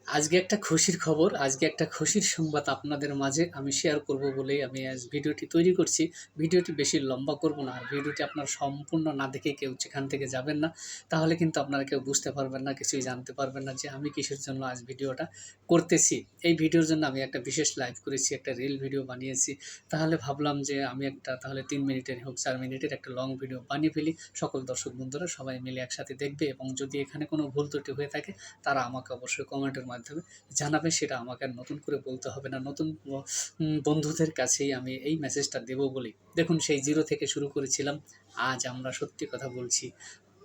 আজকে একটা খুশির খবর, আজকে একটা খুশির সংবাদ আপনাদের মাঝে আমি শেয়ার করব বলেই আমি আজ ভিডিওটি তৈরি করছি। ভিডিওটি বেশি লম্বা করব না। আর ভিডিওটি আপনারা সম্পূর্ণ না দেখে কেউ যেখান থেকে যাবেন না। তাহলে কিন্তু আপনারা কেউ বুঝতে পারবেন না, কিছুই জানতে পারবেন না যে আমি কিসের জন্য আজ ভিডিওটা করতেছি। এই ভিডিওর জন্য আমি একটা বিশেষ লাইভ করেছি, একটা রিল ভিডিও বানিয়েছি। তাহলে ভাবলাম যে আমি একটা তাহলে ৩ মিনিটের হোক ৪ মিনিটের একটা লং ভিডিও বানিয়ে ফেলি। সকল দর্শক বন্ধুরা সবাই মিলে একসাথে দেখবে এবং যদি এখানে কোনো ভুল ত্রুটি হয়ে থাকে তারা আমাকে অবশ্যই কমেন্টের মাধ্যমে জানাবে। সেটা আমাকে আর নতুন করে বলতে হবে না। নতুন বন্ধুদের কাছেই আমি এই মেসেজটা দেবো বলেই। দেখুন সেই 0 থেকে শুরু করেছিলাম। আজ আমরা সত্যি কথা বলছি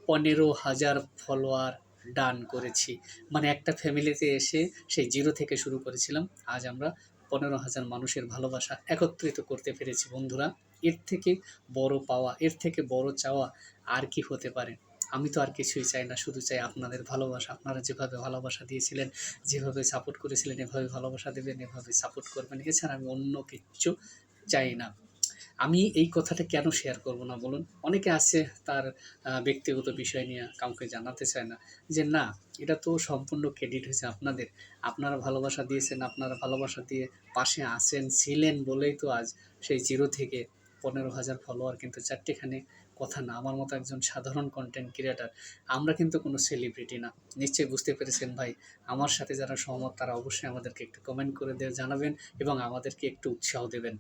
১৫,০০০ ফলোয়ার ডান করেছি। মানে একটা ফ্যামিলিতে এসে সেই 0 থেকে শুরু করেছিলাম। আজ আমরা ১৫,০০০ মানুষের ভালোবাসা একত্রিত করতে পেরেছি বন্ধুরা। এর থেকে বড় পাওয়া, এর থেকে বড় চাওয়া আর কি হতে পারে? আমি তো আর কিছুই চাই না, শুধু চাই আপনাদের ভালোবাসা। আপনারা যেভাবে ভালোবাসা দিয়েছিলেন, যেভাবে সাপোর্ট করেছিলেন, এভাবে ভালোবাসা দেবেন, এভাবে সাপোর্ট করবেন। এছাড়া আমি অন্য কিচ্ছু চাই না। আমি এই কথাটা কেন শেয়ার করব না বলুন? অনেকে আছে তার ব্যক্তিগত বিষয় নিয়ে কাউকে জানাতে চায় না। যে না, এটা তো সম্পূর্ণ ক্রেডিট হয়েছে আপনাদের। আপনারা ভালোবাসা দিয়েছেন, আপনারা ভালোবাসা দিয়ে পাশে আছেন, ছিলেন বলেই তো আজ সেই 0 থেকে ১৫,০০০ ফলোয়ার কিন্তু চারটেখানি কথা না। আমার মতো একজন সাধারণ কনটেন্ট ক্রিয়েটর। আমরা কিন্তু কোনো সেলিব্রিটি না। নিশ্চয়ই বুঝতে পেরেছেন ভাই। আমার সাথে যারা সহমত তারা অবশ্যই আমাদেরকে একটু কমেন্ট করে জানাবেন এবং আমাদেরকে একটু উৎসাহ দেবেন।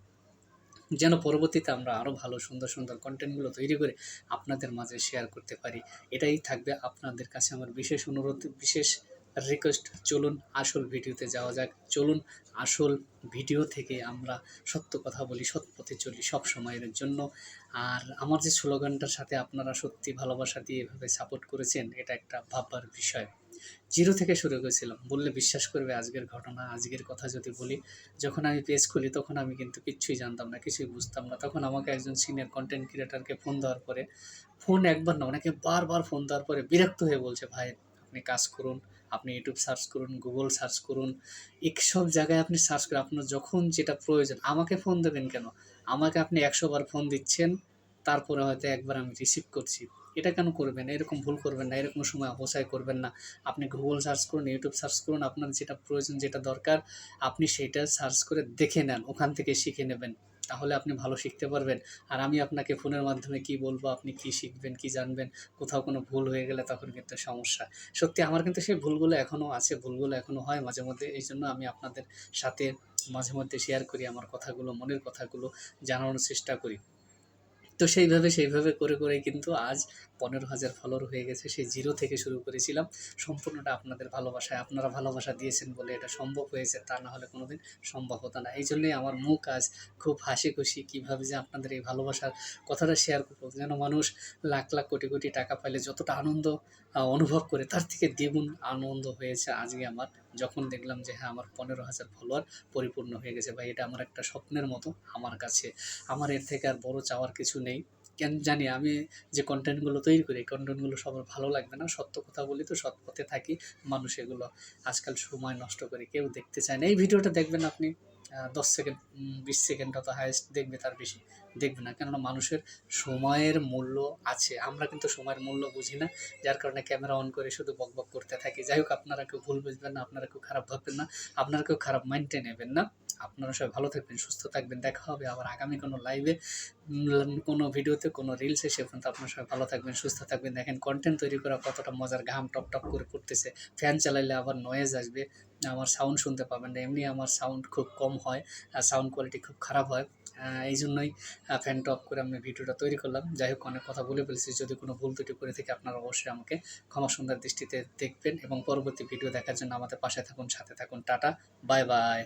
যেন পরবর্তীতে আমরা আরও ভালো সুন্দর, সুন্দর কনটেন্টগুলো তৈরি করে আপনাদের মাঝে শেয়ার করতে পারি। এটাই থাকবে আপনাদের কাছে আমার বিশেষ অনুরোধ, বিশেষ রিকোয়েস্ট। চলুন আসল ভিডিওতে যাওয়া যাক। চলুন আসল ভিডিও থেকে আমরা সত্য কথা বলি, সৎ পথে চলি সব সময়ের জন্য। আর আমার যে স্লোগানটার সাথে আপনারা সত্যি ভালোবাসা দিয়ে এভাবে সাপোর্ট করেছেন, এটা একটা ভাববার বিষয়। 0 থেকে শুরু করেছিলাম। বললে বিশ্বাস করবে আজকের ঘটনা, আজকের কথা যদি বলি, যখন আমি পেজ খুলি তখন আমি কিন্তু কিচ্ছুই জানতাম না, কিছুই বুঝতাম না। তখন আমাকে একজন সিনিয়র কনটেন্ট ক্রিয়েটরকে ফোন দেওয়ার পরে, ফোন একবার না ওনাকে বারবার ফোন দেওয়ার পরে বিরক্ত হয়ে বলছে, "ভাই আপনি কাজ করুন, আপনি YouTube সার্চ করুন, Google সার্চ করুন, এসব জায়গায় আপনি সার্চ করে আপনার যখন যেটা প্রয়োজন আমাকে ফোন দেবেন কেন? আমাকে আপনি ১০০ বার ফোন দিচ্ছেন, তারপরে হয়তো একবার আমি রিসিভ করছি। এটা কেন করবেন? এরকম ভুল করবেন না, এরকম সময় অপচয় করবেন না। আপনি Google সার্চ করুন, YouTube সার্চ করুন, আপনার যেটা প্রয়োজন, যেটা দরকার আপনি সেইটা সার্চ করে দেখে নেন, ওখান থেকে শিখে নেবেন। তাহলে আপনি ভালো শিখতে পারবেন। আর আমি আপনাকে ফোনের মাধ্যমে কি বলবো, আপনি কি শিখবেন, কি জানবেন? কোথাও কোনো ভুল হয়ে গেলে তখন কিন্তু সমস্যা।" সত্যি আমার কিন্তু সেই ভুলগুলো এখনও আছে, ভুলগুলো এখনও হয় মাঝে মধ্যে। এইজন্য আমি আপনাদের সাথে মাঝে মধ্যে শেয়ার করি আমার কথাগুলো, মনের কথাগুলো জানানোর চেষ্টা করি। তো সেইভাবে করেই কিন্তু আজ ১৫,০০০ ফলোয়ার হয়ে গেছে। সেই 0 থেকে শুরু করেছিলাম। সম্পূর্ণটা আপনাদের ভালোবাসায়। আপনারা ভালোবাসা দিয়েছেন বলে এটা সম্ভব হয়েছে। তা না হলে কোনোদিন সম্ভব হতো না। এইজন্যই আমার মুখ আজ খুব হাসিখুশি। কীভাবে যে আপনাদের এই ভালোবাসার কথাটা শেয়ার করব, যেন মানুষ লাখ, লাখ কোটি টাকা পাইলে যতটা আনন্দ অনুভব করে তার থেকে দ্বিগুণ আনন্দ হয়েছে আজকে আমার। যখন দেখলাম যে হ্যাঁ, আমার ১৫,০০০ ফলোয়ার পরিপূর্ণ হয়ে গেছে। ভাই এটা আমার একটা স্বপ্নের মতো আমার কাছে। আমার এর থেকে আর বড় চাওয়ার কিছু নেই। কেন জানি আমি যে কনটেন্টগুলো তৈরি করি, এই কনটেন্টগুলো সবার ভালো লাগবে না। সত্য কথা বলি তো, সৎ পথে থাকি। মানুষ এগুলো আজকাল সময় নষ্ট করে কেউ দেখতে চায় না। এই ভিডিওটা দেখবেন আপনি ১০ সেকেন্ড, ২০ সেকেন্ড হয়তো হাইয়েস্ট দেখবে, তার বেশি দেখবে না। কেননা মানুষের সময়ের মূল্য আছে। আমরা কিন্তু সময়ের মূল্য বুঝি না। যার কারণে ক্যামেরা অন করে শুধু বকবক করতে থাকি। যাই হোক, আপনারা কেউ ভুল বুঝবেন না, আপনারা কেউ খারাপ ভাববেন না, আপনারা কেউ খারাপ মাইন্ডে নেবেন না। আপনারা সবাই ভালো থাকবেন, সুস্থ থাকবেন। দেখা হবে আবার আগামী কোনো লাইভে, কোনো ভিডিওতে, কোনো রিলসে। সে পর্যন্ত আপনারা সবাই ভালো থাকবেন, সুস্থ থাকবেন। দেখেন কনটেন্ট তৈরি করা কতটা মজার, ঘাম টপ করে পড়তেছে। ফ্যান চালাইলে আবার নয়েজ আসবে, আমার সাউন্ড শুনতে পাবেন না। এমনি আমার সাউন্ড খুব কম হয়, সাউন্ড কোয়ালিটি খুব খারাপ হয়। এই জন্যই ফ্যানটা অফ করে আমি ভিডিওটা তৈরি করলাম। যাই হোক, অনেক কথা বলে ফেলেছি। যদি কোনো ভুল ত্রুটি করে থাকি আপনারা অবশ্যই আমাকে ক্ষমা সুন্দর দৃষ্টিতে দেখবেন এবং পরবর্তী ভিডিও দেখার জন্য আমাদের পাশে থাকুন, সাথে থাকুন। Tata, bye bye.